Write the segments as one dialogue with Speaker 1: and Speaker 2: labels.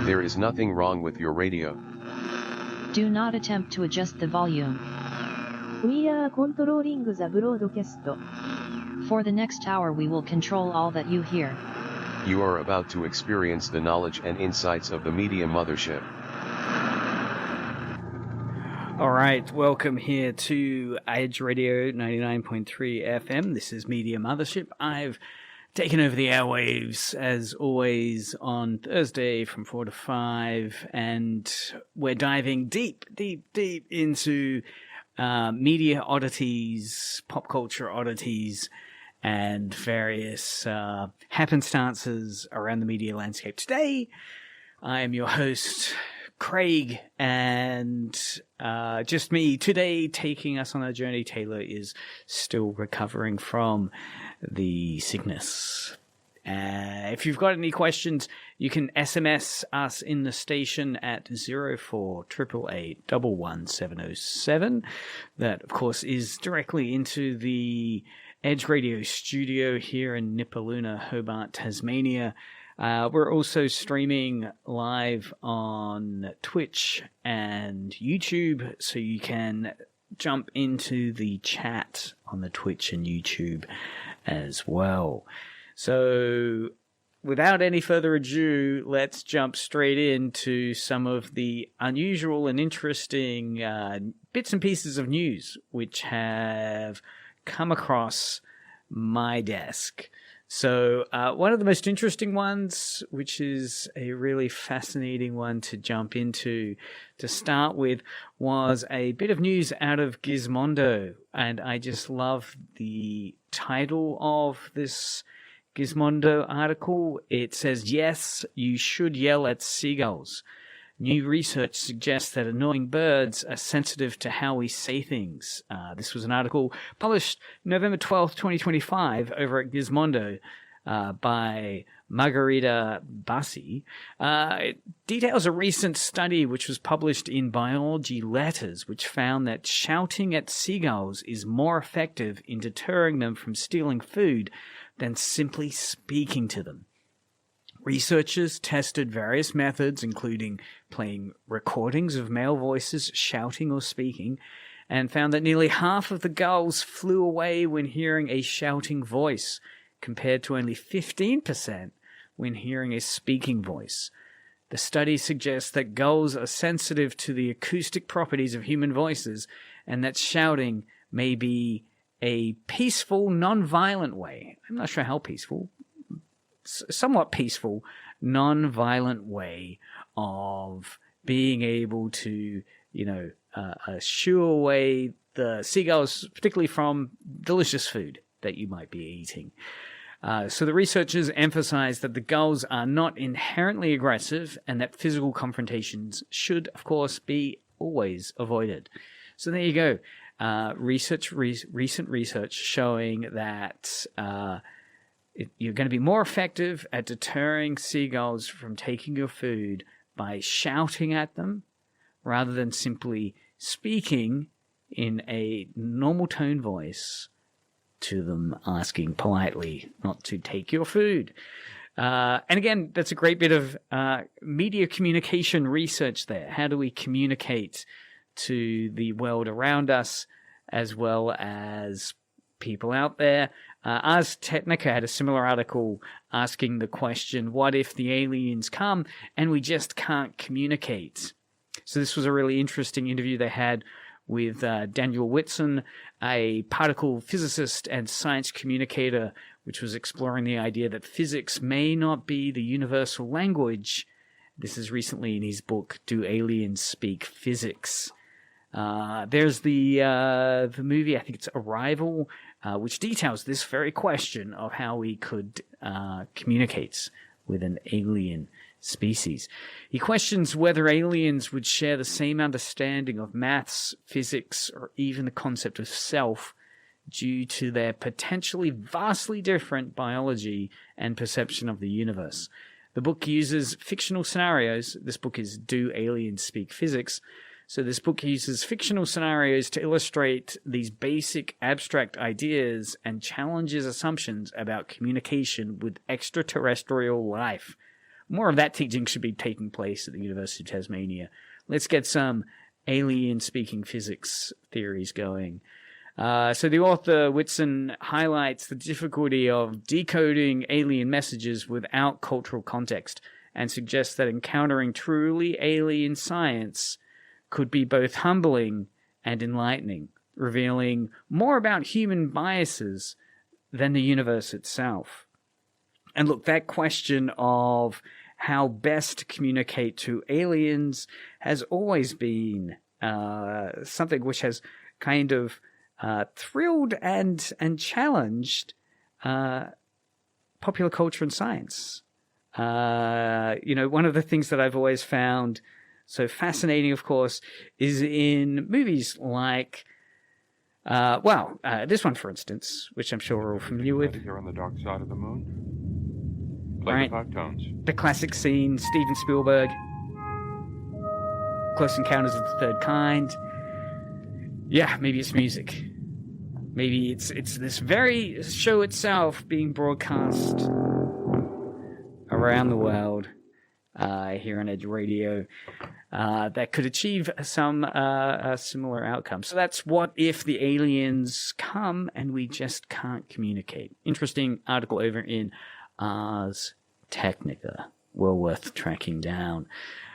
Speaker 1: There is nothing wrong with your radio.
Speaker 2: Do not attempt to adjust the volume.
Speaker 3: We are controlling the broadcast.
Speaker 2: For the next hour we will control all that you hear.
Speaker 1: You are about to experience the knowledge and insights of the Media Mothership.
Speaker 4: All right, welcome here to Edge Radio 99.3 FM. This is Media Mothership. I've taken over the airwaves, as always, on Thursday from 4 to 5, and we're diving deep into media oddities, pop culture oddities, and various happenstances around the media landscape. Today, I am your host, Craig, and just me today taking us on a journey. Taylor is still recovering from the sickness. If you've got any questions, you can SMS us in the station at 0488881107. That, of course, is directly into the Edge Radio studio here in Nipaluna, Hobart, Tasmania. We're also streaming live on Twitch and YouTube, so you can jump into the chat on the Twitch and YouTube as well. So, without any further ado, let's jump straight into some of the unusual and interesting bits and pieces of news which have come across my desk. So one of the most interesting ones, which is a really fascinating one to jump into to start with, was a bit of news out of Gizmondo. And I just love the title of this Gizmondo article. It says, "Yes, you should yell at seagulls. New research suggests that annoying birds are sensitive to how we say things." This was an article published November 12th, 2025 over at Gizmondo by Margarita Bassi. It details a recent study which was published in Biology Letters, which found that shouting at seagulls is more effective in deterring them from stealing food than simply speaking to them. Researchers tested various methods, including playing recordings of male voices shouting or speaking, and found that nearly half of the gulls flew away when hearing a shouting voice, compared to only 15% when hearing a speaking voice. The study suggests that gulls are sensitive to the acoustic properties of human voices, and that shouting may be a peaceful, non-violent way. I'm not sure how peaceful. Somewhat peaceful, non-violent way of being able to, shoo away the seagulls, particularly from delicious food that you might be eating. So the researchers emphasize that the gulls are not inherently aggressive and that physical confrontations should, of course, be always avoided. So there you go. Recent research showing that you're going to be more effective at deterring seagulls from taking your food by shouting at them rather than simply speaking in a normal tone voice to them, asking politely not to take your food. And again, that's a great bit of media communication research there. How do we communicate to the world around us as well as people out there? Ars Technica had a similar article asking the question, what if the aliens come and we just can't communicate? So this was a really interesting interview they had with Daniel Whitson, a particle physicist and science communicator, which was exploring the idea that physics may not be the universal language. This is recently in his book, Do Aliens Speak Physics? There's the movie, I think it's Arrival, which details this very question of how we could communicate with an alien species. He questions whether aliens would share the same understanding of maths, physics, or even the concept of self due to their potentially vastly different biology and perception of the universe. The book uses fictional scenarios. This book is Do Aliens Speak Physics? So this book uses fictional scenarios to illustrate these basic abstract ideas and challenges assumptions about communication with extraterrestrial life. more of that teaching should be taking place at the University of Tasmania. Let's get some alien-speaking physics theories going. So the author, Whitson, highlights the difficulty of decoding alien messages without cultural context and suggests that encountering truly alien science could be both humbling and enlightening, revealing more about human biases than the universe itself. And look, that question of how best to communicate to aliens has always been something which has kind of thrilled and challenged popular culture and science. One of the things that I've always found so fascinating, of course, is in movies like, this one, for instance, which I'm sure we're all familiar with.
Speaker 5: Here on the dark side of the moon. Play
Speaker 4: Right.
Speaker 5: the 5 tones.
Speaker 4: The classic scene, Steven Spielberg, Close Encounters of the Third Kind. Yeah, maybe it's music. Maybe it's this very show itself being broadcast around the world here on Edge Radio that could achieve some similar outcome. So that's what if the aliens come and we just can't communicate. Interesting article over in Ars Technica. Well worth tracking down.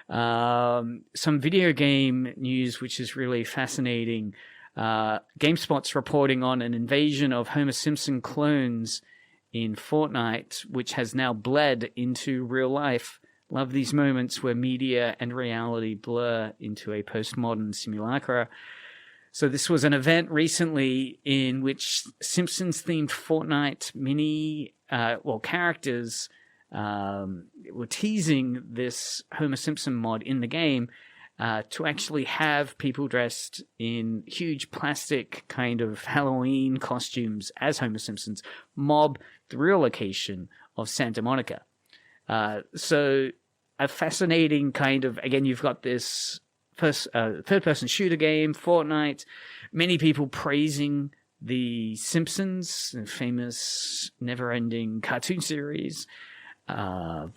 Speaker 4: Some video game news which is really fascinating. GameSpot's reporting on an invasion of Homer Simpson clones in Fortnite, which has now bled into real life. Love these moments where media and reality blur into a postmodern simulacra. So this was an event recently in which Simpsons-themed Fortnite characters were teasing this Homer Simpson mod in the game to actually have people dressed in huge plastic kind of Halloween costumes as Homer Simpsons mob the real location of Santa Monica. So a fascinating kind of, again, you've got this third-person shooter game, Fortnite, many people praising the Simpsons, the famous never-ending cartoon series, having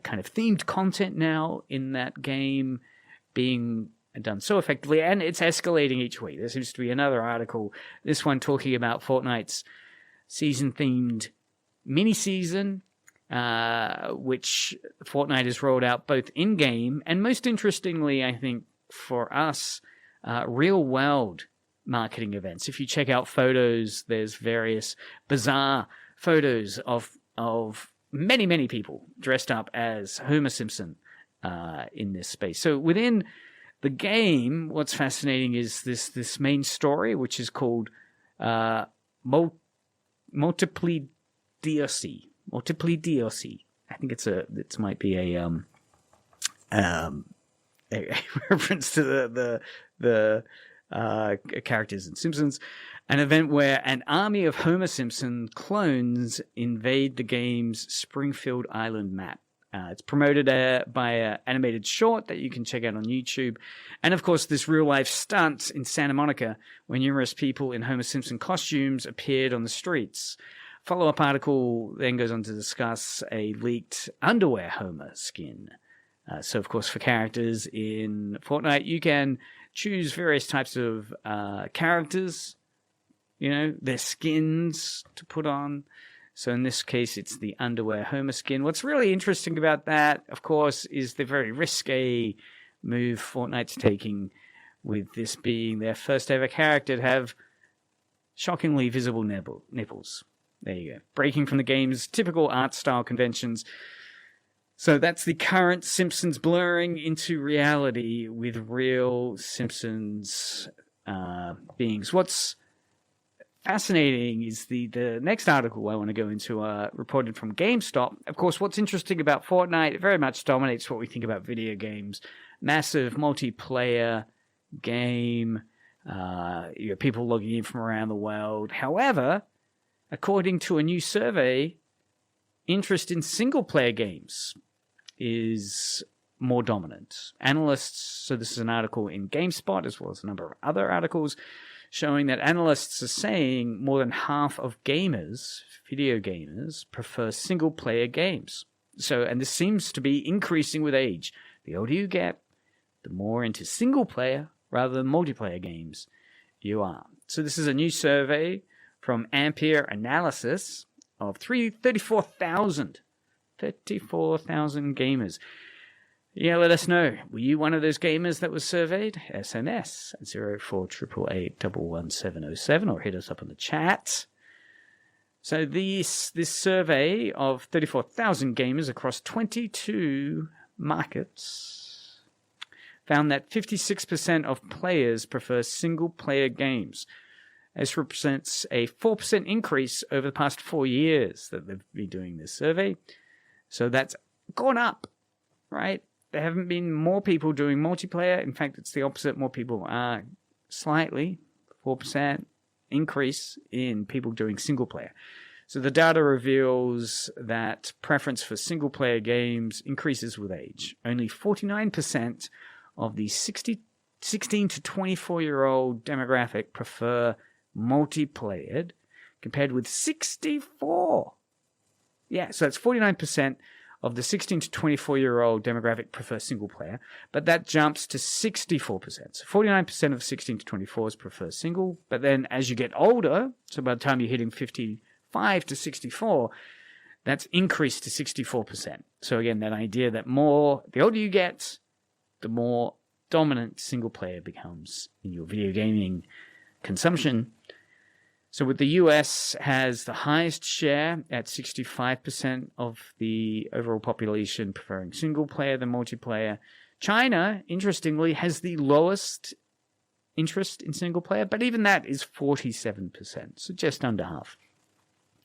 Speaker 4: kind of themed content now in that game being done so effectively, and it's escalating each week. There seems to be another article, this one talking about Fortnite's season-themed mini-season, which Fortnite has rolled out both in-game and, most interestingly, I think, for us, real-world marketing events. If you check out photos, there's various bizarre photos of many, many people dressed up as Homer Simpson in this space. So within the game, what's fascinating is this main story, which is called Multiplidiosi. Multiplidiosi. I think it might be a reference to the characters in Simpsons. An event where an army of Homer Simpson clones invade the game's Springfield Island map. It's promoted by an animated short that you can check out on YouTube. And, of course, this real-life stunt in Santa Monica where numerous people in Homer Simpson costumes appeared on the streets. Follow-up article then goes on to discuss a leaked underwear Homer skin. So, of course, for characters in Fortnite, you can choose various types of characters, their skins to put on. So in this case, it's the underwear Homer skin. What's really interesting about that, of course, is the very risque move Fortnite's taking with this being their first ever character to have shockingly visible nipples. There you go. Breaking from the game's typical art style conventions. So that's the current Simpsons blurring into reality with real Simpsons beings. What's fascinating is the next article I want to go into, reported from GameStop. Of course, what's interesting about Fortnite, it very much dominates what we think about video games. Massive multiplayer game, people logging in from around the world. However, according to a new survey, interest in single-player games is more dominant. Analysts, so this is an article in GameSpot as well as a number of other articles, showing that analysts are saying more than half of gamers, video gamers, prefer single-player games. And this seems to be increasing with age. The older you get, the more into single player rather than multiplayer games you are. So this is a new survey from Ampere Analysis of 34,000 gamers. Yeah, let us know. Were you one of those gamers that was surveyed? SMS at 0488811707 or hit us up in the chat. So this survey of 34,000 gamers across 22 markets found that 56% of players prefer single-player games. This represents a 4% increase over the past 4 years that they've been doing this survey. So that's gone up, right? There haven't been more people doing multiplayer. In fact, it's the opposite. More people are slightly, 4% increase in people doing single player. So the data reveals that preference for single player games increases with age. Only 49% of the 16 to 24-year-old demographic prefer multiplayer, compared with 64. Yeah, so that's 49% of the 16 to 24-year-old demographic prefer single player, but that jumps to 64%. So 49% of 16 to 24s prefer single, but then as you get older, so by the time you're hitting 55 to 64, that's increased to 64%. So again, that idea that the older you get, the more dominant single player becomes in your video gaming consumption. So with the US has the highest share at 65% of the overall population preferring single player than multiplayer. China, interestingly, has the lowest interest in single player, but even that is 47%, so just under half.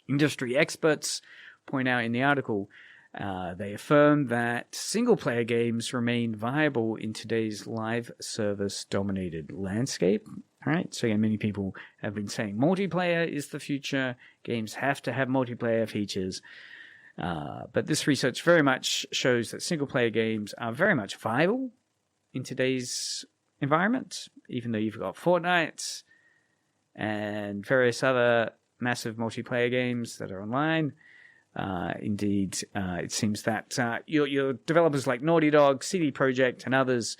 Speaker 4: Industry experts point out in the article, they affirm that single-player games remain viable in today's live service-dominated landscape. All right, so again, many people have been saying multiplayer is the future. Games have to have multiplayer features. But this research very much shows that single-player games are very much viable in today's environment, even though you've got Fortnite and various other massive multiplayer games that are online. Indeed, it seems that your developers like Naughty Dog, CD Projekt, and others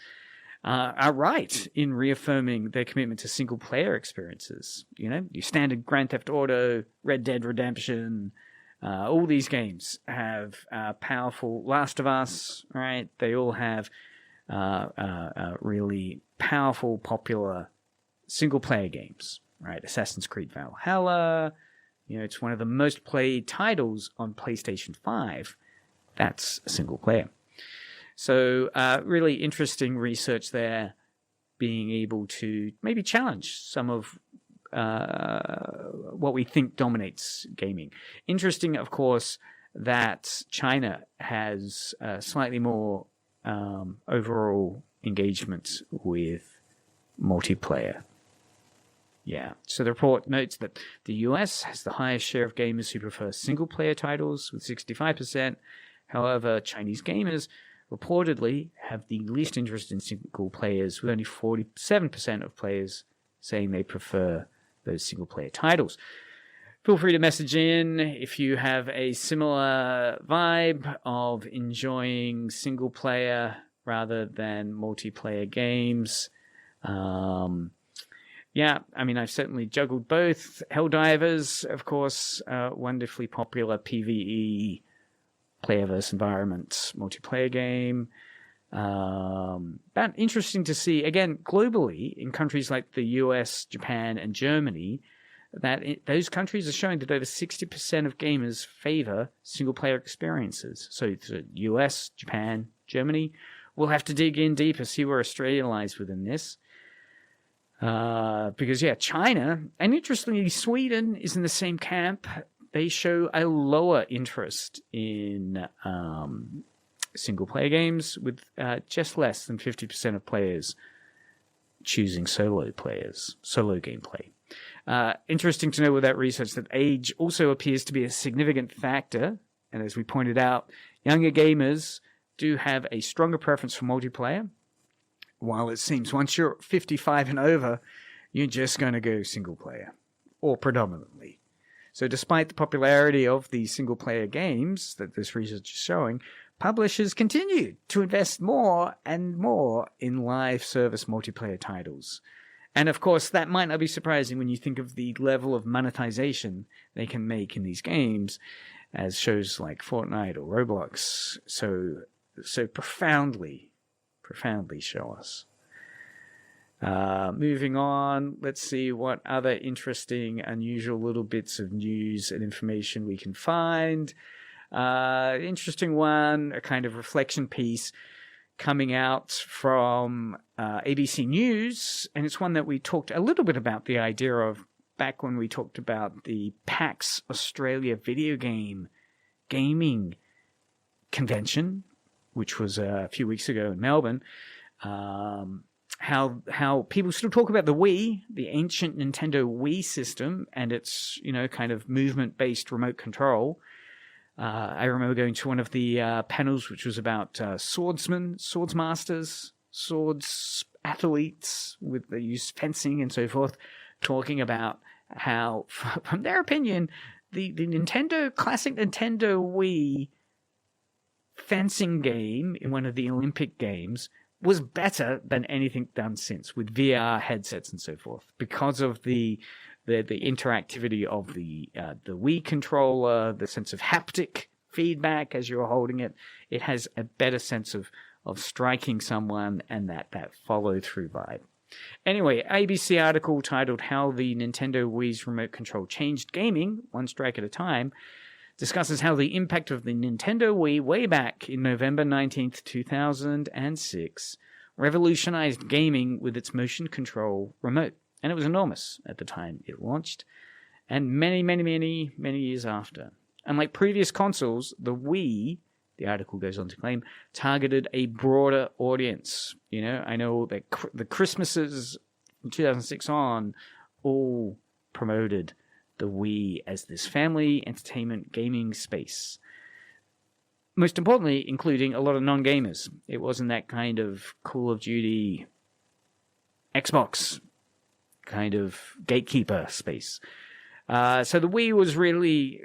Speaker 4: are right in reaffirming their commitment to single-player experiences. You know, your standard Grand Theft Auto, Red Dead Redemption, all these games have powerful Last of Us, right? They all have really powerful, popular single-player games, right? Assassin's Creed Valhalla, you know, it's one of the most played titles on PlayStation 5. That's a single player. So really interesting research there, being able to maybe challenge some of what we think dominates gaming. Interesting, of course, that China has slightly more overall engagement with multiplayer. Yeah, so the report notes that the US has the highest share of gamers who prefer single-player titles with 65%. However, Chinese gamers reportedly have the least interest in single players, with only 47% of players saying they prefer those single-player titles. Feel free to message in if you have a similar vibe of enjoying single-player rather than multiplayer games. Yeah, I mean, I've certainly juggled both. Helldivers, of course, wonderfully popular PvE player versus environment multiplayer game. But interesting to see, again, globally, in countries like the US, Japan, and Germany, that those countries are showing that over 60% of gamers favor single-player experiences. So the US, Japan, Germany, we'll have to dig in deeper, see where Australia lies within this. Because, yeah, China, and interestingly, Sweden is in the same camp. They show a lower interest in single-player games, with just less than 50% of players choosing solo gameplay. Interesting to know with that research that age also appears to be a significant factor. And as we pointed out, younger gamers do have a stronger preference for multiplayer, while it seems once you're 55 and over, you're just going to go single player, or predominantly. So despite the popularity of the single-player games that this research is showing, publishers continue to invest more and more in live service multiplayer titles. And of course, that might not be surprising when you think of the level of monetization they can make in these games, as shows like Fortnite or Roblox so profoundly show us. Moving on, let's see what other interesting, unusual little bits of news and information we can find. Interesting one, a kind of reflection piece coming out from ABC News, and it's one that we talked a little bit about the idea of back when we talked about the PAX Australia video gaming convention, which was a few weeks ago in Melbourne. How people still talk about the Wii, the ancient Nintendo Wii system, and its, kind of movement-based remote control. I remember going to one of the panels, which was about swordsmen, swords masters, swords athletes they use fencing and so forth, talking about how, from their opinion, the classic Nintendo Wii fencing game in one of the Olympic Games was better than anything done since, with VR headsets and so forth, because of the interactivity of the Wii controller, the sense of haptic feedback as you're holding it. It has a better sense of striking someone and that follow-through vibe. Anyway, ABC article titled "How the Nintendo Wii's Remote Control Changed Gaming, One Strike at a Time" discusses how the impact of the Nintendo Wii way back in November 19th, 2006 revolutionized gaming with its motion control remote. And it was enormous at the time it launched, and many, many, many, many years after. Unlike previous consoles, the Wii, the article goes on to claim, targeted a broader audience. I know that the Christmases from 2006 on all promoted the Wii as this family entertainment gaming space. Most importantly, including a lot of non-gamers. It wasn't that kind of Call of Duty, Xbox kind of gatekeeper space. So the Wii was really,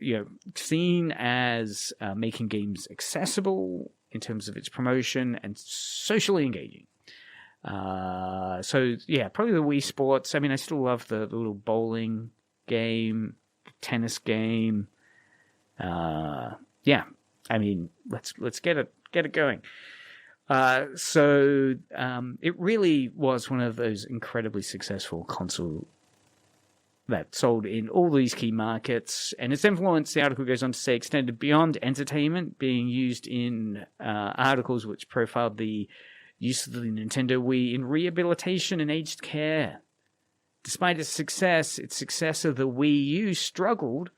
Speaker 4: seen as making games accessible in terms of its promotion and socially engaging. Probably the Wii Sports. I mean, I still love the little bowling game, tennis game. Let's get it going. It really was one of those incredibly successful console that sold in all these key markets, and its influence, the article goes on to say, extended beyond entertainment, being used in articles which profiled the use of the Nintendo Wii in rehabilitation and aged care. Despite its successor, the Wii U, struggled,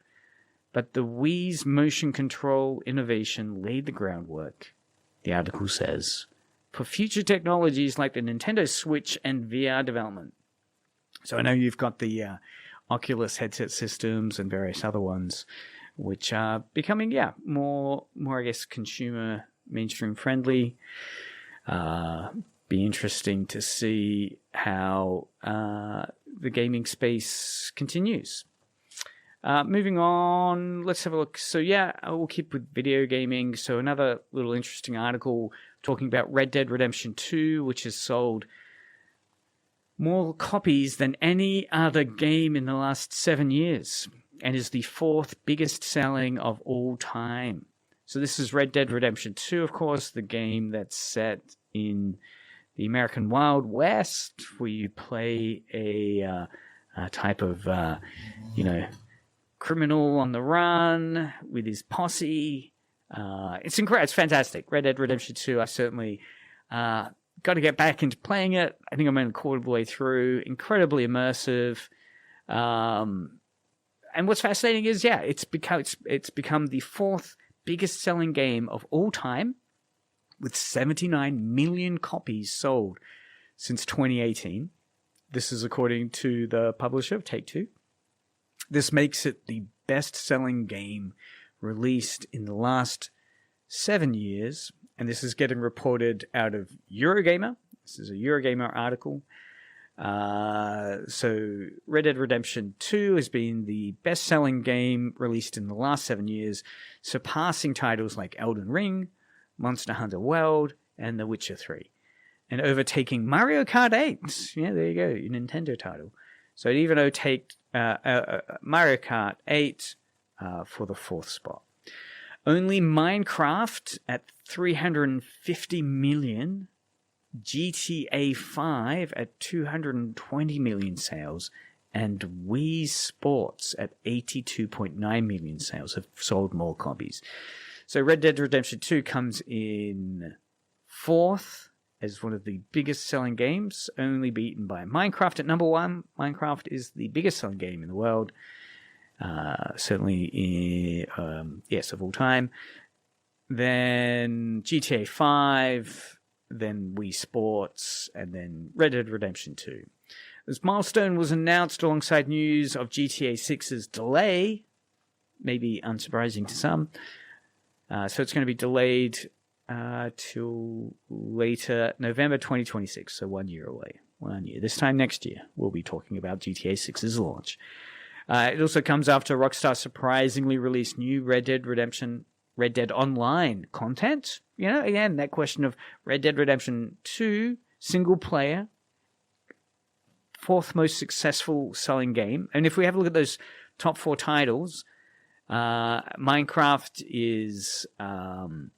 Speaker 4: but the Wii's motion control innovation laid the groundwork, the article says, for future technologies like the Nintendo Switch and VR development. So I know you've got the Oculus headset systems and various other ones, which are becoming, more, I guess, consumer mainstream friendly. Be interesting to see how the gaming space continues. Moving on, let's have a look. So we'll keep with video gaming. So another little interesting article talking about Red Dead Redemption 2, which has sold more copies than any other game in the last 7 years and is the fourth biggest selling of all time. So this is Red Dead Redemption 2, of course, the game that's set in the American Wild West, where you play a type of, criminal on the run with his posse. It's incredible. It's fantastic. Red Dead Redemption 2, I certainly got to get back into playing it. I think I'm in a quarter of the way through. Incredibly immersive. And what's fascinating is, it's become the fourth biggest selling game of all time, with 79 million copies sold since 2018. This is according to the publisher of Take-Two. This makes it the best-selling game released in the last 7 years, and this is getting reported out of Eurogamer. This is a Eurogamer article. So Red Dead Redemption 2 has been the best-selling game released in the last 7 years, surpassing titles like Elden Ring, Monster Hunter World, and The Witcher 3, and overtaking Mario Kart 8. Yeah, there you go, your Nintendo title. So it even overtakes Mario Kart 8 for the 4th spot. Only Minecraft at 350 million, GTA 5 at 220 million sales, and Wii Sports at 82.9 million sales have sold more copies. So Red Dead Redemption 2 comes in 4th as one of the biggest selling games, only beaten by Minecraft at number 1. Minecraft is the biggest selling game in the world. Certainly, yes, of all time. Then GTA 5, then Wii Sports, and then Red Dead Redemption 2. This milestone was announced alongside news of GTA 6's delay, maybe unsurprising to some. So it's going to be delayed till later November 2026, so 1 year away. 1 year. This time next year, we'll be talking about GTA 6's launch. It also comes after Rockstar surprisingly released new Red Dead Online content. You know, again, that question of Red Dead Redemption 2, single player, 4th most successful selling game. And if we have a look at those top 4 titles, Minecraft is, can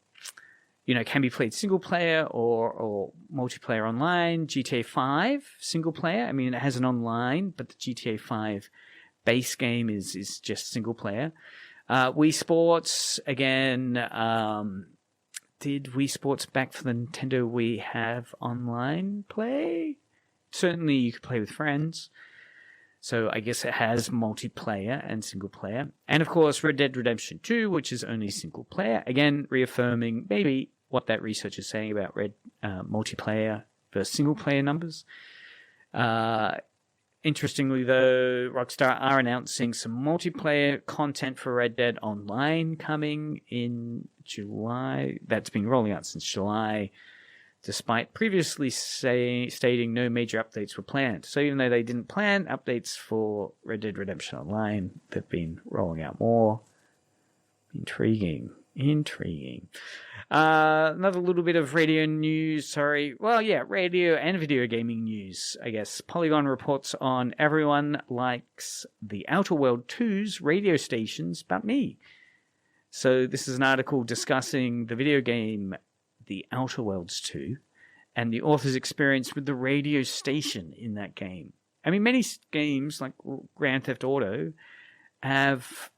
Speaker 4: be played single player or multiplayer online. GTA 5, single player. I mean, it has an online, but the GTA 5 base game is just single player. Wii Sports, again, did Wii Sports back for the Nintendo Wii have online play? Certainly you could play with friends. So I guess it has multiplayer and single player. And of course, Red Dead Redemption 2, which is only single player. Again, reaffirming maybe what that research is saying about multiplayer versus single player numbers. Interestingly, though, Rockstar are announcing some multiplayer content for Red Dead Online coming in July. That's been rolling out since July, despite previously stating no major updates were planned. So even though they didn't plan updates for Red Dead Redemption Online, they've been rolling out more. Intriguing. Another little bit of radio news, radio and video gaming news, I guess. Polygon reports on Everyone Likes the Outer World 2's radio stations but me. So this is an article discussing the video game The Outer Worlds 2 and the author's experience with the radio station in that game. I mean, many games like Grand Theft Auto have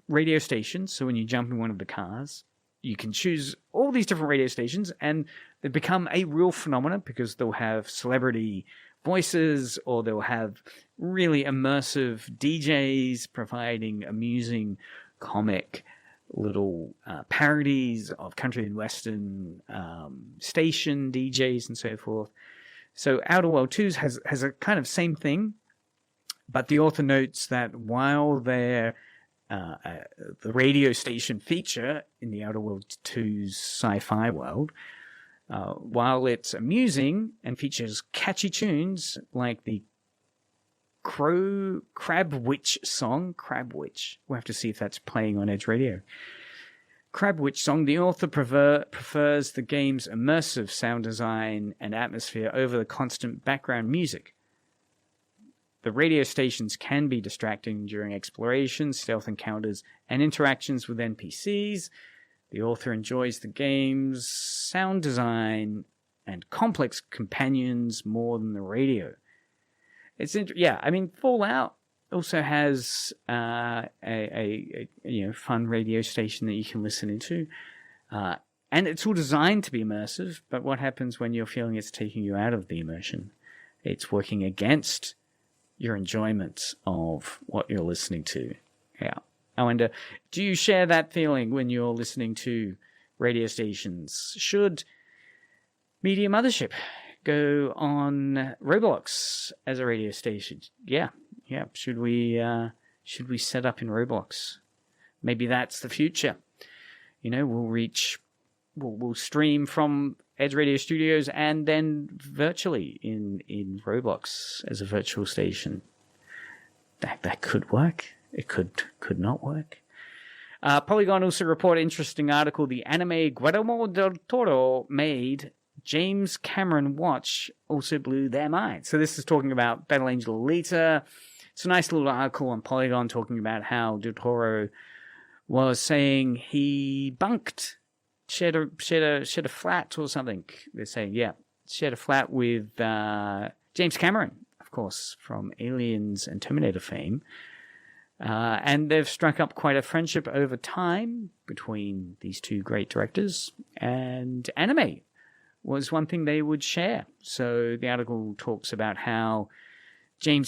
Speaker 4: radio stations, so when you jump in one of the cars, you can choose all these different radio stations, and they become a real phenomenon because they'll have celebrity voices, or they'll have really immersive DJs providing amusing comic little parodies of country and western station DJs and so forth. So Outer World 2 has a kind of same thing, but the author notes that while they're the radio station feature in the Outer Worlds 2's sci-fi world, while it's amusing and features catchy tunes like the Crab Witch song, Crab Witch, we'll have to see if that's playing on Edge Radio. Crab Witch song, the author prefers the game's immersive sound design and atmosphere over the constant background music. The radio stations can be distracting during exploration, stealth encounters, and interactions with NPCs. The author enjoys the game's sound design and complex companions more than the radio. Fallout also has a fun radio station that you can listen into, and it's all designed to be immersive. But what happens when you're feeling it's taking you out of the immersion? It's working against your enjoyment of what you're listening to. Yeah. I wonder, do you share that feeling when you're listening to radio stations? Should Media Mothership go on Roblox as a radio station? Yeah. Should we set up in Roblox? Maybe that's the future. We'll reach will stream from Edge Radio Studios and then virtually in Roblox as a virtual station. That could work. It could not work. Polygon also reported an interesting article. The anime Guillermo del Toro made James Cameron watch also blew their mind. So this is talking about Battle Angel Alita. It's a nice little article on Polygon talking about how del Toro was saying he bunked, shared a flat or something. They're saying, shared a flat with James Cameron, of course, from Aliens and Terminator fame. And they've struck up quite a friendship over time between these two great directors, and anime was one thing they would share. So the article talks about how Del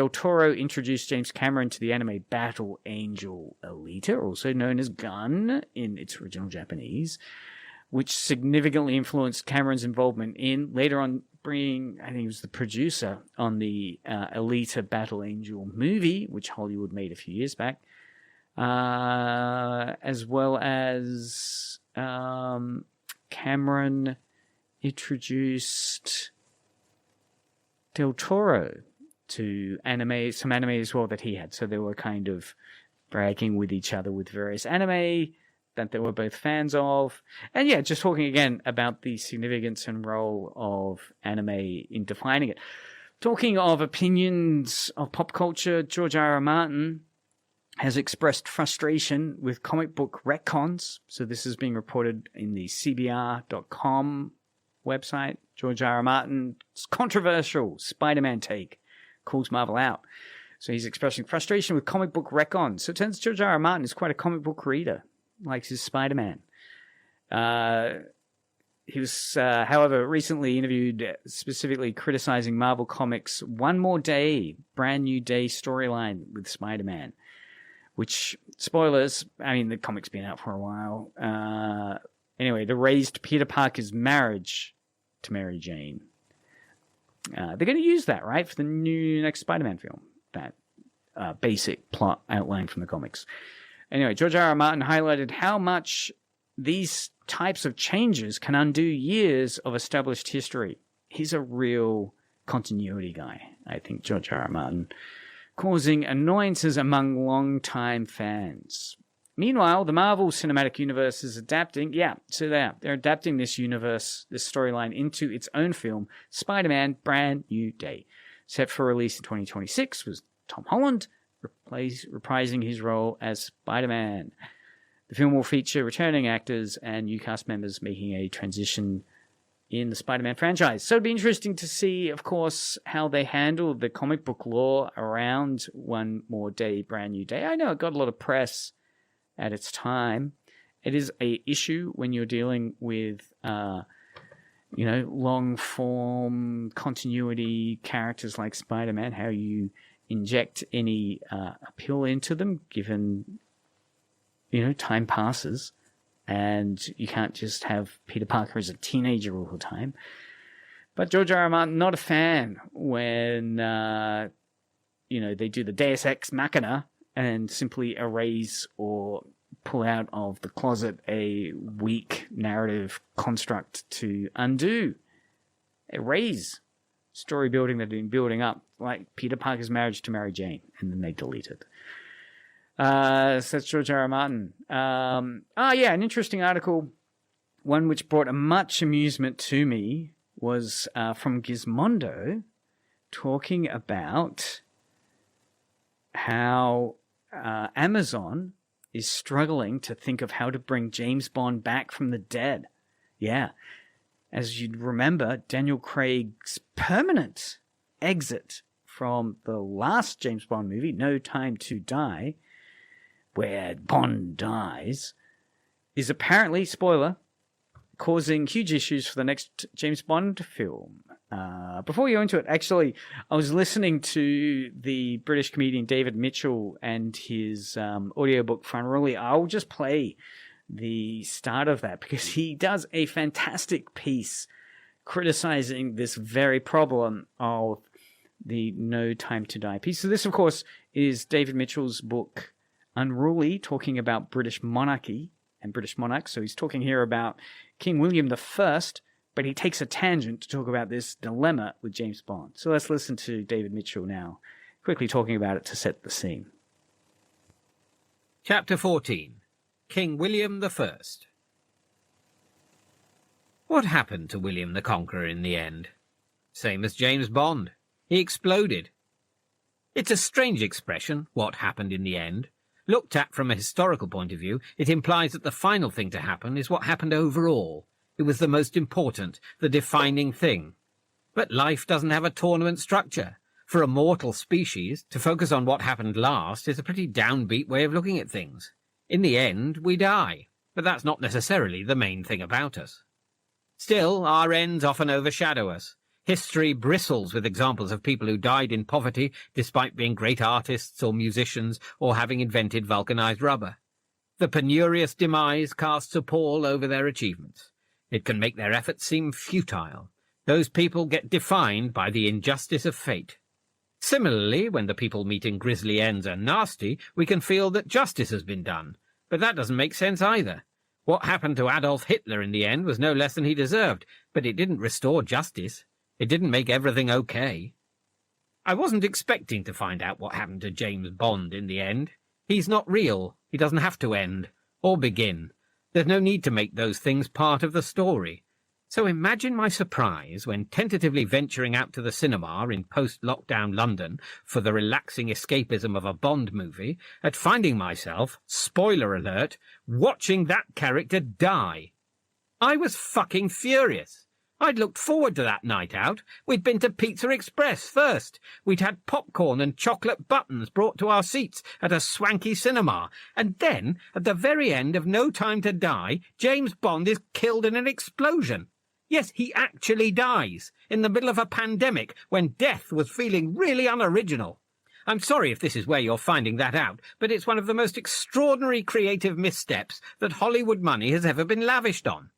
Speaker 4: Toro introduced James Cameron to the anime Battle Angel Alita, also known as Gun in its original Japanese, which significantly influenced Cameron's involvement in later on bringing, I think he was the producer on the Alita Battle Angel movie, which Hollywood made a few years back, as well as Cameron introduced Del Toro to some anime as well that he had. So they were kind of bragging with each other with various anime that they were both fans of. And just talking again about the significance and role of anime in defining it. Talking of opinions of pop culture, George R. R. Martin has expressed frustration with comic book retcons. So this is being reported in the CBR.com website. George R. R. Martin's controversial Spider-Man take calls Marvel out. So he's expressing frustration with comic book retcons. So it turns George R. R. Martin is quite a comic book reader. Likes his Spider-Man. He was, however, recently interviewed specifically criticizing Marvel Comics' One More Day, Brand New Day storyline with Spider-Man. Which, spoilers, I mean, the comic's been out for a while. Anyway, the raised Peter Parker's marriage to Mary Jane. They're going to use that, right, for the next Spider-Man film. That basic plot outline from the comics. Anyway, George R. R. Martin highlighted how much these types of changes can undo years of established history. He's a real continuity guy, I think, George R. R. Martin, causing annoyances among longtime fans. Meanwhile, the Marvel Cinematic Universe is adapting. They're adapting this universe, this storyline, into its own film, Spider-Man Brand New Day. Set for release in 2026 was Tom Holland, reprising his role as Spider-Man. The film will feature returning actors and new cast members making a transition in the Spider-Man franchise. So it'd be interesting to see, of course, how they handle the comic book lore around One More Day, Brand New Day. I know it got a lot of press at its time. It is an issue when you're dealing with, long-form continuity characters like Spider-Man, how you inject any appeal into them, given, time passes, and you can't just have Peter Parker as a teenager all the time. But George R. R. Martin, not a fan when, they do the Deus Ex Machina and simply erase or pull out of the closet a weak narrative construct to undo, erase story building that had been building up, like Peter Parker's marriage to Mary Jane, and then they delete it. So that's George R. R. Martin. An interesting article, one which brought much amusement to me, was from Gizmondo, talking about how Amazon is struggling to think of how to bring James Bond back from the dead. Yeah. As you'd remember, Daniel Craig's permanent exit from the last James Bond movie, No Time to Die, where Bond dies, is apparently, spoiler, causing huge issues for the next James Bond film. Before we go into it, actually, I was listening to the British comedian David Mitchell and his audiobook Front Row. I'll just play the start of that because he does a fantastic piece criticizing this very problem of the No Time to Die piece. So this, of course, is David Mitchell's book, unruly, talking about British monarchy and British monarchs. So he's talking here about King William I, but he takes a tangent to talk about this dilemma with James Bond. So let's listen to David Mitchell now, quickly talking about it to set the scene.
Speaker 6: Chapter 14. King William I. What happened to William the Conqueror in the end? Same as James Bond. He exploded. It's a strange expression, what happened in the end. Looked at from a historical point of view, it implies that the final thing to happen is what happened overall. It was the most important, the defining thing. But life doesn't have a tournament structure. For a mortal species, to focus on what happened last is a pretty downbeat way of looking at things. In the end, we die, but that's not necessarily the main thing about us. Still, our ends often overshadow us. History bristles with examples of people who died in poverty despite being great artists or musicians or having invented vulcanized rubber. The penurious demise casts a pall over their achievements. It can make their efforts seem futile. Those people get defined by the injustice of fate. Similarly, when the people meeting grisly ends are nasty, we can feel that justice has been done. But that doesn't make sense either. What happened to Adolf Hitler in the end was no less than he deserved, but it didn't restore justice. It didn't make everything okay. I wasn't expecting to find out what happened to James Bond in the end. He's not real. He doesn't have to end, or begin. There's no need to make those things part of the story. So imagine my surprise when tentatively venturing out to the cinema in post-lockdown London for the relaxing escapism of a Bond movie at finding myself, spoiler alert, watching that character die. I was fucking furious. I'd looked forward to that night out. We'd been to Pizza Express first. We'd had popcorn and chocolate buttons brought to our seats at a swanky cinema. And then, at the very end of No Time to Die, James Bond is killed in an explosion. Yes, he actually dies, in the middle of a pandemic, when death was feeling really unoriginal. I'm sorry if this is where you're finding that out, but it's one of the most extraordinary creative missteps that Hollywood money has ever been lavished on.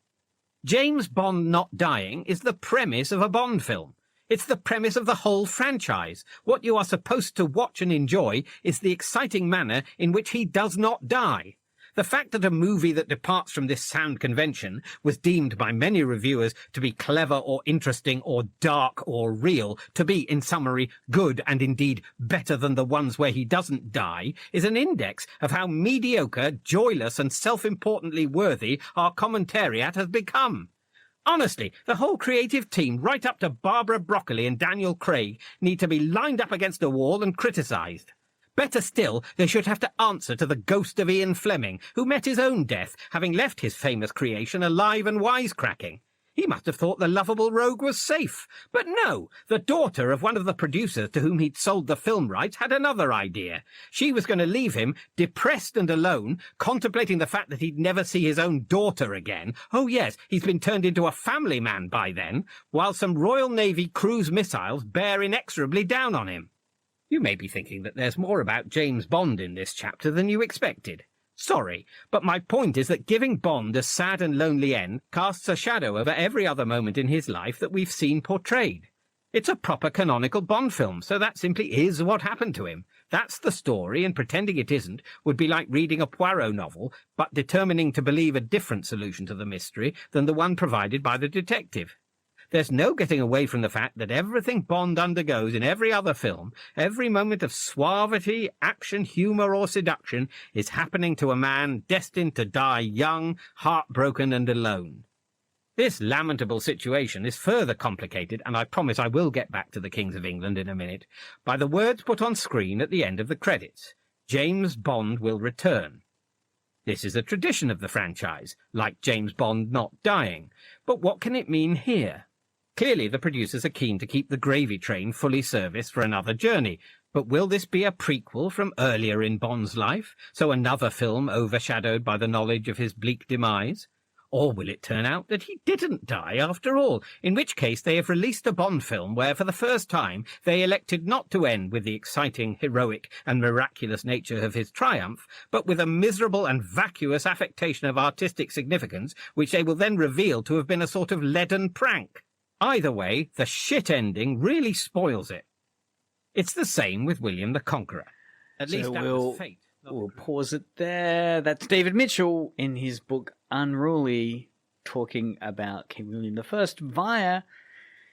Speaker 6: James Bond not dying is the premise of a Bond film. It's the premise of the whole franchise. What you are supposed to watch and enjoy is the exciting manner in which he does not die. The fact that a movie that departs from this sound convention was deemed by many reviewers to be clever or interesting or dark or real, to be, in summary, good and indeed better than the ones where he doesn't die, is an index of how mediocre, joyless and self-importantly worthy our commentariat has become. Honestly, the whole creative team, right up to Barbara Broccoli and Daniel Craig, need to be lined up against a wall and criticised. Better still, they should have to answer to the ghost of Ian Fleming, who met his own death, having left his famous creation alive and wisecracking. He must have thought the lovable rogue was safe. But no, the daughter of one of the producers to whom he'd sold the film rights had another idea. She was going to leave him, depressed and alone, contemplating the fact that he'd never see his own daughter again. Oh yes, he's been turned into a family man by then, while some Royal Navy cruise missiles bear inexorably down on him. You may be thinking that there's more about James Bond in this chapter than you expected. Sorry, but my point is that giving Bond a sad and lonely end casts a shadow over every other moment in his life that we've seen portrayed. It's a proper canonical Bond film, so that simply is what happened to him. That's the story, and pretending it isn't would be like reading a Poirot novel, but determining to believe a different solution to the mystery than the one provided by the detective. There's no getting away from the fact that everything Bond undergoes in every other film, every moment of suavity, action, humour or seduction, is happening to a man destined to die young, heartbroken and alone. This lamentable situation is further complicated, and I promise I will get back to the Kings of England in a minute, by the words put on screen at the end of the credits. James Bond will return. This is a tradition of the franchise, like James Bond not dying. But what can it mean here? Clearly the producers are keen to keep the gravy train fully serviced for another journey, but will this be a prequel from earlier in Bond's life, so another film overshadowed by the knowledge of his bleak demise? Or will it turn out that he didn't die after all, in which case they have released a Bond film where for the first time they elected not to end with the exciting, heroic and miraculous nature of his triumph, but with a miserable and vacuous affectation of artistic significance which they will then reveal to have been a sort of leaden prank. Either way, the shit ending really spoils it. It's the same with William the Conqueror. At least that was fate.
Speaker 4: we'll pause it there. That's David Mitchell in his book Unruly, talking about King William I via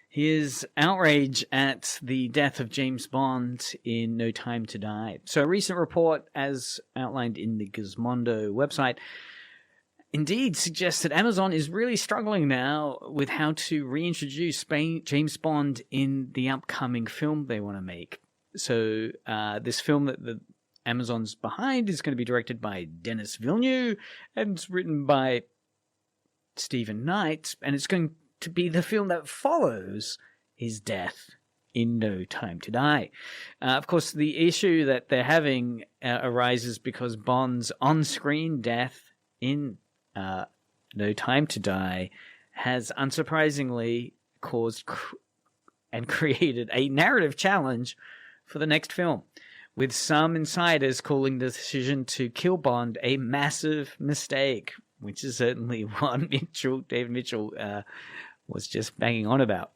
Speaker 4: his outrage at the death of James Bond in No Time to Die. So a recent report, as outlined in the Gizmondo website, indeed suggests that Amazon is really struggling now with how to reintroduce James Bond in the upcoming film they want to make. So this film that the Amazon's behind is going to be directed by Denis Villeneuve and it's written by Stephen Knight, and it's going to be the film that follows his death in No Time to Die. Of course, the issue that they're having arises because Bond's on-screen death in No Time to Die has unsurprisingly caused and created a narrative challenge for the next film, with some insiders calling the decision to kill Bond a massive mistake, which is certainly what David Mitchell was just banging on about.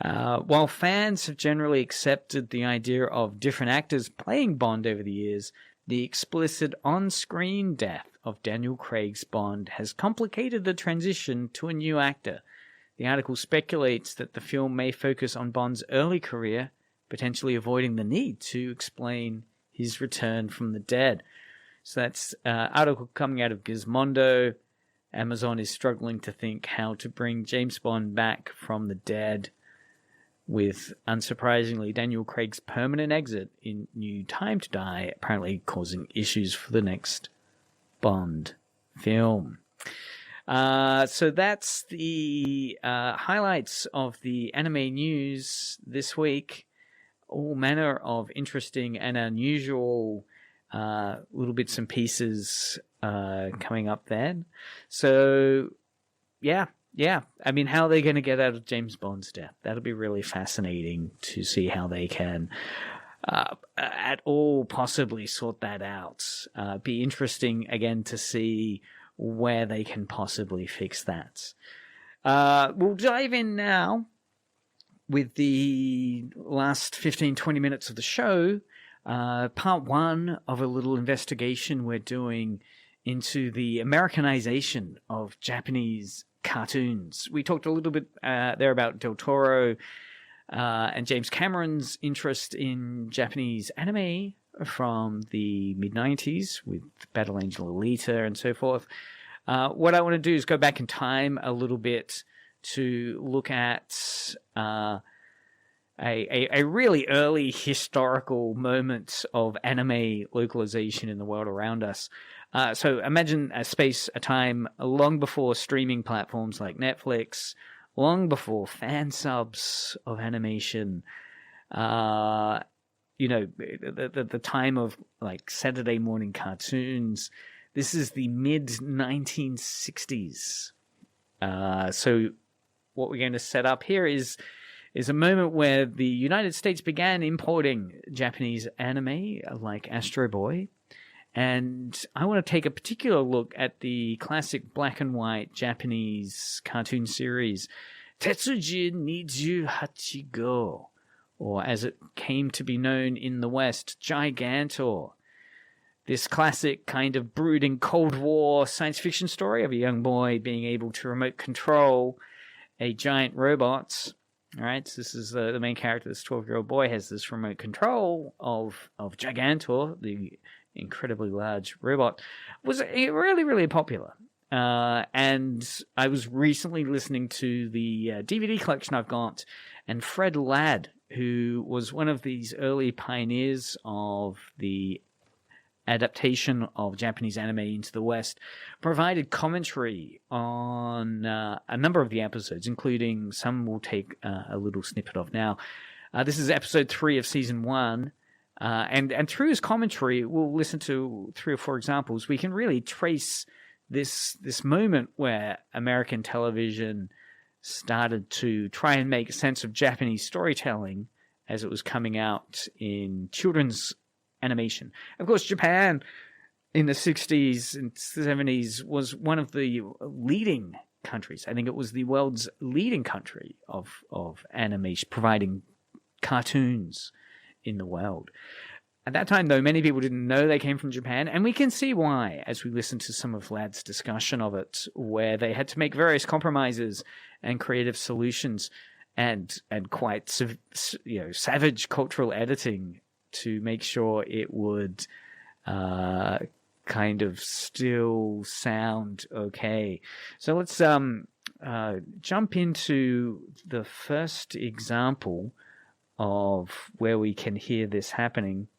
Speaker 4: While fans have generally accepted the idea of different actors playing Bond over the years, the explicit on-screen death of Daniel Craig's Bond has complicated the transition to a new actor. The article speculates that the film may focus on Bond's early career, potentially avoiding the need to explain his return from the dead. So that's an article coming out of Gizmondo. Amazon is struggling to think how to bring James Bond back from the dead, with, unsurprisingly, Daniel Craig's permanent exit in No Time to Die apparently causing issues for the next Bond film. So that's the highlights of the anime news this week. All manner of interesting and unusual little bits and pieces coming up then. So, yeah. I mean, how are they going to get out of James Bond's death? That'll be really fascinating to see how they can at all possibly sort that out. Be interesting, again, to see where they can possibly fix that. We'll dive in now with the last 15-20 minutes of the show. Part one of a little investigation we're doing into the Americanization of Japanese cartoons. We talked a little bit there about Del Toro and James Cameron's interest in Japanese anime from the mid-90s with Battle Angel Alita and so forth. What I want to do is go back in time a little bit to look at a really early historical moment of anime localization in the world around us. So imagine a time long before streaming platforms like Netflix, long before fan subs of animation, the time of like Saturday morning cartoons. This is the mid-1960s. So what we're going to set up here is a moment where the United States began importing Japanese anime like Astro Boy. And I want to take a particular look at the classic black and white Japanese cartoon series, Tetsujin 28 Go, or as it came to be known in the West, Gigantor. This classic kind of brooding Cold War science fiction story of a young boy being able to remote control a giant robot. All right, so this is the main character. This 12-year-old boy has this remote control of Gigantor, the incredibly large robot. Was really, really popular. And I was recently listening to the DVD collection I've got, and Fred Ladd, who was one of these early pioneers of the adaptation of Japanese anime into the West, provided commentary on a number of the episodes, including some we'll take a little snippet of now. This is episode 3 of season 1. And through his commentary, we'll listen to 3 or 4 examples. We can really trace this moment where American television started to try and make sense of Japanese storytelling as it was coming out in children's animation. Of course, Japan in the 60s and 70s was one of the leading countries. I think it was the world's leading country of animation, providing cartoons in the world. At that time, though, many people didn't know they came from Japan, and we can see why as we listen to some of Ladd's discussion of it, where they had to make various compromises and creative solutions and quite savage cultural editing to make sure it would kind of still sound okay. So let's jump into the first example of where we can hear this happening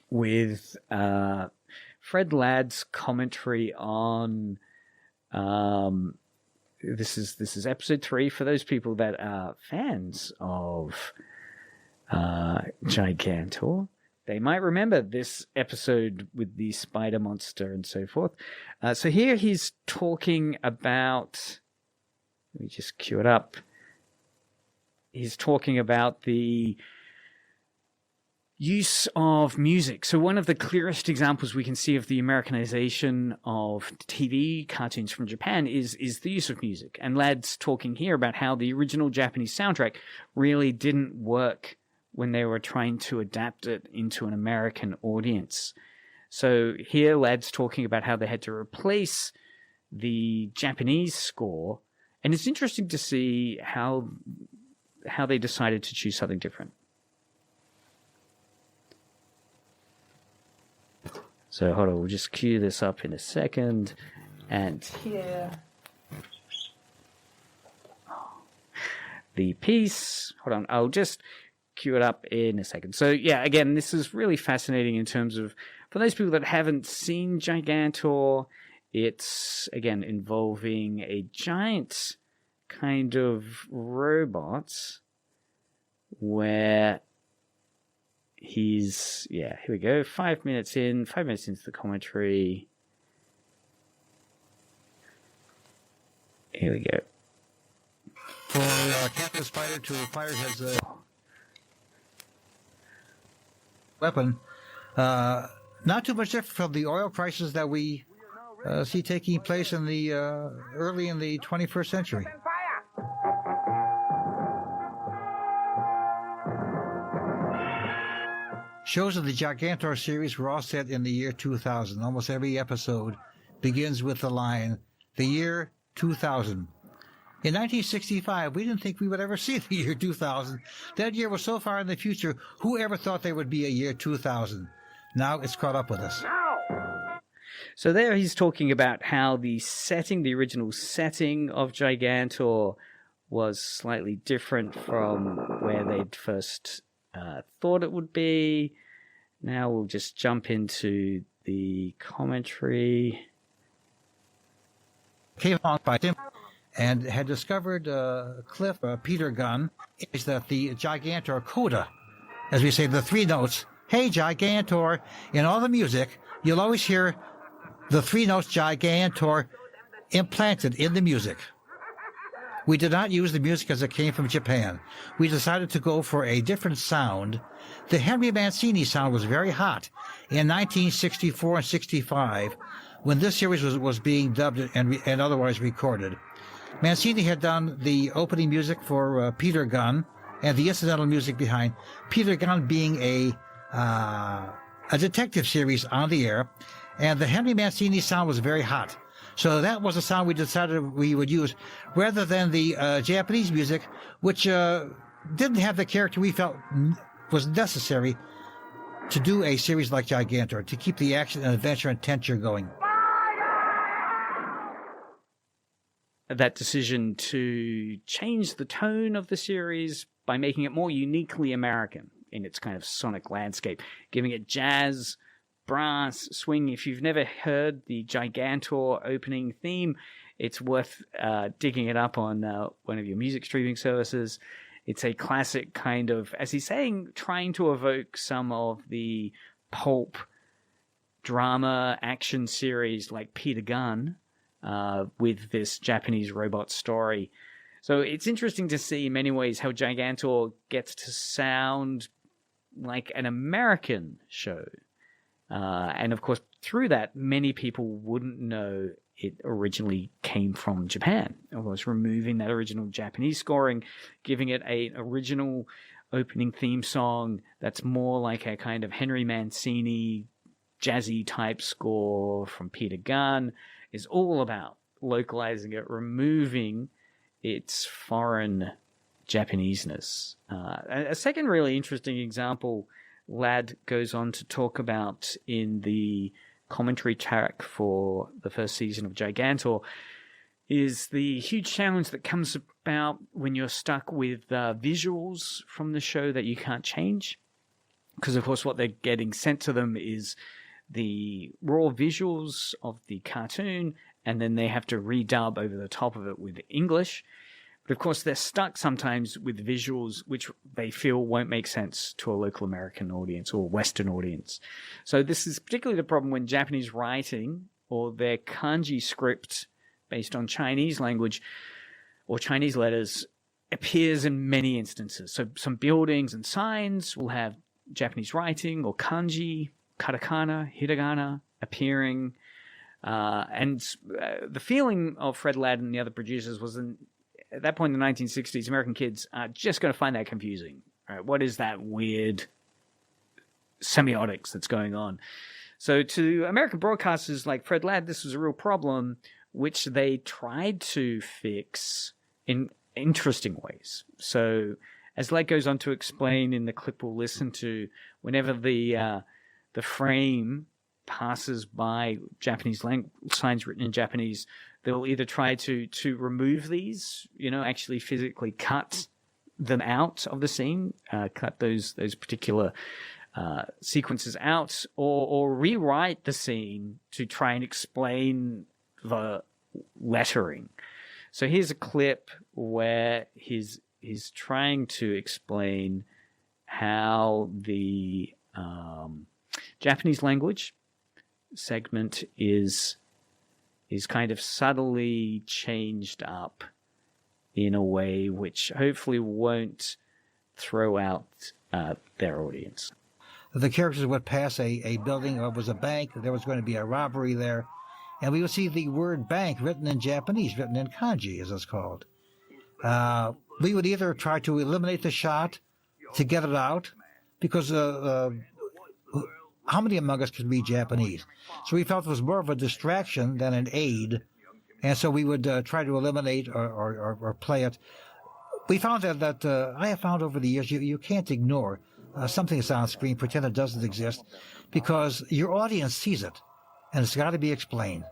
Speaker 4: with Fred Ladd's commentary on this is episode 3 for those people that are fans of Gigantor. They might remember this episode with the spider monster and so forth. So here he's talking about, let me just cue it up. He's talking about the use of music. So one of the clearest examples we can see of the Americanization of TV cartoons from Japan is the use of music. And Ladd's talking here about how the original Japanese soundtrack really didn't work when they were trying to adapt it into an American audience. So here Ladd's talking about how they had to replace the Japanese score. And it's interesting to see how they decided to choose something different. So hold on, we'll just cue this up in a second. And here, the piece. Hold on, I'll just cue it up in a second. So yeah, again, this is really fascinating in terms of, for those people that haven't seen Gigantor, it's, again, involving a giant kind of robot where he's, yeah, here we go, 5 minutes into the commentary. Here we go.
Speaker 7: For Captain Spider to fire his weapon, not too much different from the oil crisis that we see taking place in the early in the 21st century. Shows of the Gigantor series were all set in the year 2000. Almost every episode begins with the line, "The year 2000." In 1965, we didn't think we would ever see the year 2000. That year was so far in the future, who ever thought there would be a year 2000? Now it's caught up with us.
Speaker 4: So there he's talking about how the original setting of Gigantor was slightly different from where they'd first thought it would be. Now we'll just jump into the commentary.
Speaker 7: Came along by Tim and had discovered Cliff Peter Gunn is that the Gigantor coda, as we say, the 3 notes, "Hey Gigantor," in all the music, you'll always hear the 3 notes Gigantor implanted in the music. We did not use the music as it came from Japan. We decided to go for a different sound. The Henry Mancini sound was very hot in 1964 and 65 when this series was being dubbed and otherwise recorded. Mancini had done the opening music for Peter Gunn and the incidental music behind. Peter Gunn being a detective series on the air, and the Henry Mancini sound was very hot. So that was the sound we decided we would use, rather than the Japanese music, which didn't have the character we felt was necessary to do a series like Gigantor, to keep the action and adventure and tension going.
Speaker 4: That decision to change the tone of the series by making it more uniquely American in its kind of sonic landscape, giving it jazz, brass, swing. If you've never heard the Gigantor opening theme, it's worth digging it up on one of your music streaming services. It's a classic kind of, as he's saying, trying to evoke some of the pulp drama action series like Peter Gunn with this Japanese robot story. So it's interesting to see in many ways how Gigantor gets to sound like an American show. And of course, through that, many people wouldn't know it originally came from Japan. Of course, removing that original Japanese scoring, giving it an original opening theme song that's more like a kind of Henry Mancini jazzy type score from Peter Gunn is all about localizing it, removing its foreign Japaneseness. A second really interesting example Ladd goes on to talk about in the commentary track for the first season of Gigantor is the huge challenge that comes about when you're stuck with visuals from the show that you can't change. Because, of course, what they're getting sent to them is the raw visuals of the cartoon, and then they have to redub over the top of it with English. But, of course, they're stuck sometimes with visuals which they feel won't make sense to a local American audience or Western audience. So this is particularly the problem when Japanese writing or their kanji script based on Chinese language or Chinese letters appears in many instances. So some buildings and signs will have Japanese writing or kanji, katakana, hiragana appearing. And the feeling of Fred Ladd and the other producers was at that point in the 1960s, American kids are just going to find that confusing. Right? What is that weird semiotics that's going on? So to American broadcasters like Fred Ladd, this was a real problem, which they tried to fix in interesting ways. So as Ladd goes on to explain in the clip we'll listen to, whenever the frame passes by Japanese signs written in Japanese, they'll either try to remove these, actually physically cut them out of the scene, cut those particular sequences out, or rewrite the scene to try and explain the lettering. So here's a clip where he's trying to explain how the Japanese language segment is kind of subtly changed up in a way which hopefully won't throw out their audience.
Speaker 7: The characters would pass a building, or it was a bank, there was going to be a robbery there, and we would see the word bank written in Japanese, written in kanji, as it's called. We would either try to eliminate the shot to get it out, because how many among us can read Japanese? So we felt it was more of a distraction than an aid, and so we would try to eliminate or play it. We found that I have found over the years you can't ignore something that's on screen, pretend it doesn't exist, because your audience sees it, and it's got to be explained.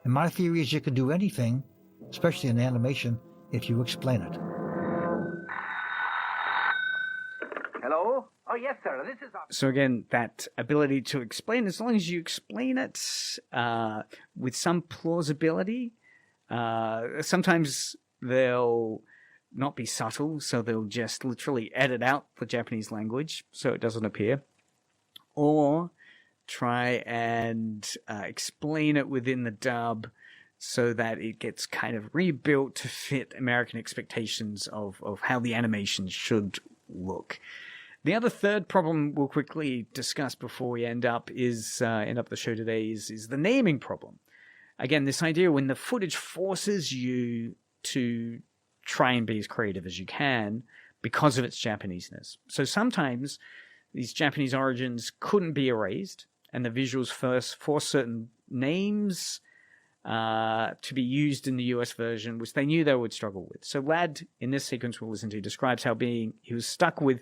Speaker 7: And my theory is you can do anything, especially in animation, if you explain it.
Speaker 8: Hello? Oh, yes, sir. This is...
Speaker 4: So again, that ability to explain, as long as you explain it with some plausibility, sometimes they'll not be subtle, so they'll just literally edit out the Japanese language so it doesn't appear, or try and explain it within the dub so that it gets kind of rebuilt to fit American expectations of how the animation should look. The other third problem we'll quickly discuss before we end up the show today is the naming problem. Again, this idea when the footage forces you to try and be as creative as you can because of its Japaneseness. So sometimes these Japanese origins couldn't be erased, and the visuals first force certain names to be used in the US version, which they knew they would struggle with. So Ladd, in this sequence we'll listen to, describes how he was stuck with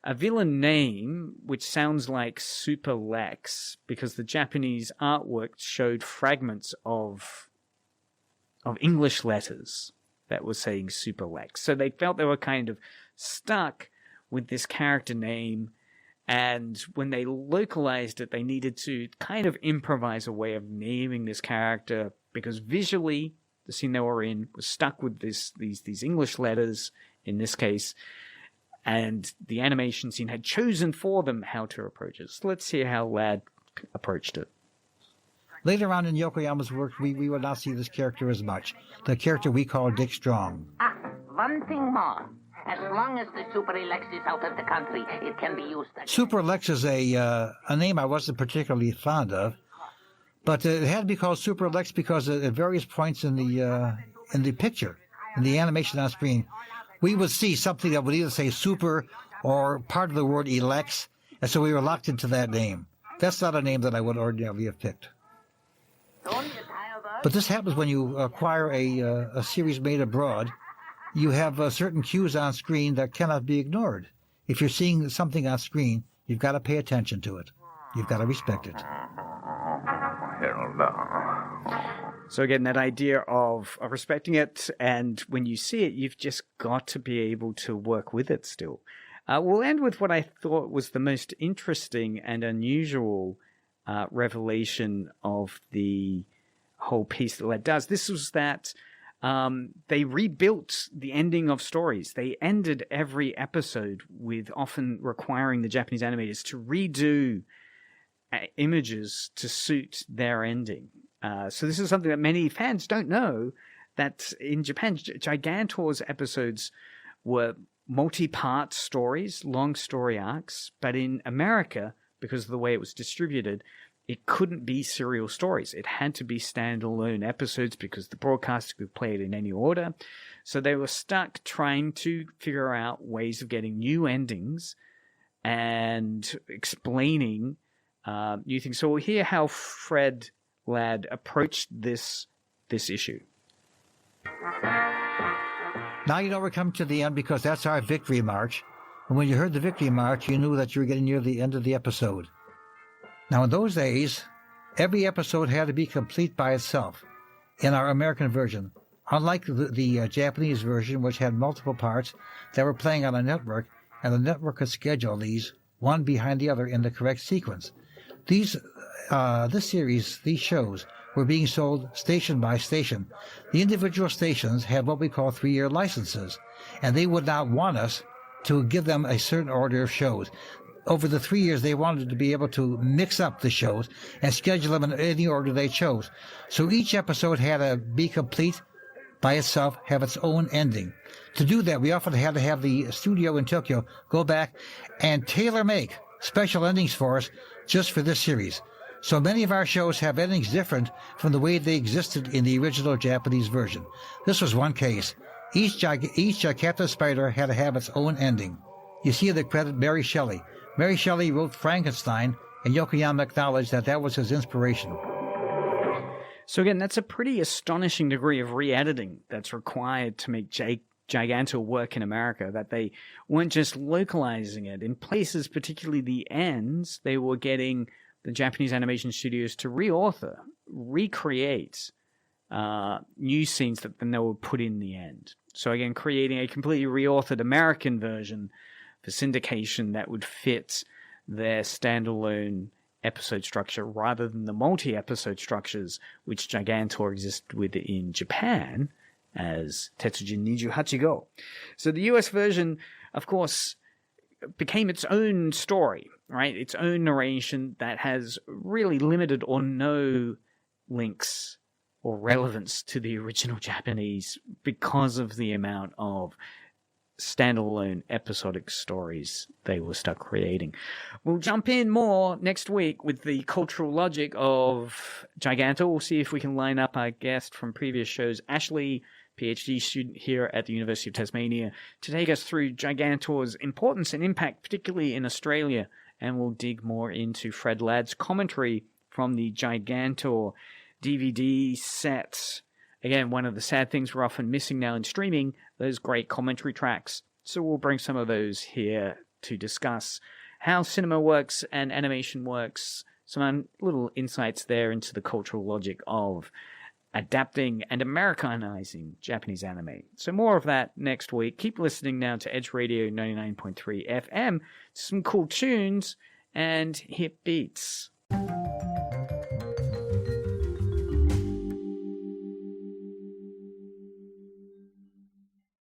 Speaker 4: a villain name which sounds like Super Lex because the Japanese artwork showed fragments of English letters that were saying Super Lex. So they felt they were kind of stuck with this character name, and when they localized it, they needed to kind of improvise a way of naming this character because visually the scene they were in was stuck with these English letters in this case, and the animation scene had chosen for them how to approach it. So let's see how Ladd approached it.
Speaker 7: Later on in Yokoyama's work, we would not see this character as much. The character we call Dick Strong.
Speaker 8: One thing more. As long as the Super Lex is out of the country, it can be used again.
Speaker 7: Super Lex is a name I wasn't particularly fond of, but it had to be called Super Lex because at various points in the picture, in the animation on screen, we would see something that would either say super or part of the word elects, and so we were locked into that name. That's not a name that I would ordinarily have picked. But this happens when you acquire a series made abroad. You have certain cues on screen that cannot be ignored. If you're seeing something on screen, you've got to pay attention to it. You've got to respect it.
Speaker 4: So again, that idea of respecting it, and when you see it, you've just got to be able to work with it still. We'll end with what I thought was the most interesting and unusual revelation of the whole piece that Led does. This was that they rebuilt the ending of stories. They ended every episode with often requiring the Japanese animators to redo images to suit their ending. So this is something that many fans don't know, that in Japan, Gigantor's episodes were multi-part stories, long story arcs, but in America, because of the way it was distributed, it couldn't be serial stories. It had to be standalone episodes because the broadcaster could play it in any order. So they were stuck trying to figure out ways of getting new endings and explaining new things. So we'll hear how Fred Ladd approached this issue.
Speaker 7: Now you know we're coming to the end because that's our victory march. And when you heard the victory march, you knew that you were getting near the end of the episode. Now in those days, every episode had to be complete by itself in our American version. Unlike the Japanese version, which had multiple parts that were playing on a network, and the network could schedule these one behind the other in the correct sequence. This series, these shows, were being sold station by station. The individual stations had what we call 3-year licenses, and they would not want us to give them a certain order of shows. Over the 3 years, they wanted to be able to mix up the shows and schedule them in any order they chose. So each episode had to be complete by itself, have its own ending. To do that, we often had to have the studio in Tokyo go back and tailor-make special endings for us just for this series. So many of our shows have endings different from the way they existed in the original Japanese version. This was one case. Each Captain Spider had to have its own ending. You see the credit Mary Shelley. Mary Shelley wrote Frankenstein, and Yokoyama acknowledged that was his inspiration.
Speaker 4: So again, that's a pretty astonishing degree of re-editing that's required to make Gigantor work in America, that they weren't just localizing it. In places, particularly the ends, they were getting the Japanese animation studios to recreate new scenes that then they would put in the end. So again, creating a completely reauthored American version for syndication that would fit their standalone episode structure rather than the multi-episode structures which Gigantor existed with in Japan as Tetsujin 28 Go. So the US version, of course, became its own story, right? Its own narration that has really limited or no links or relevance to the original Japanese because of the amount of standalone episodic stories they were stuck creating. We'll jump in more next week with the cultural logic of Gigantor. We'll see if we can line up our guest from previous shows, Ashley, PhD student here at the University of Tasmania, to take us through Gigantor's importance and impact, particularly in Australia, and we'll dig more into Fred Ladd's commentary from the Gigantor DVD set. Again, one of the sad things we're often missing now in streaming, those great commentary tracks. So we'll bring some of those here to discuss how cinema works and animation works, some little insights there into the cultural logic of adapting and Americanizing Japanese anime. So more of that next week. Keep listening now to Edge Radio 99.3 FM. Some cool tunes and hip beats.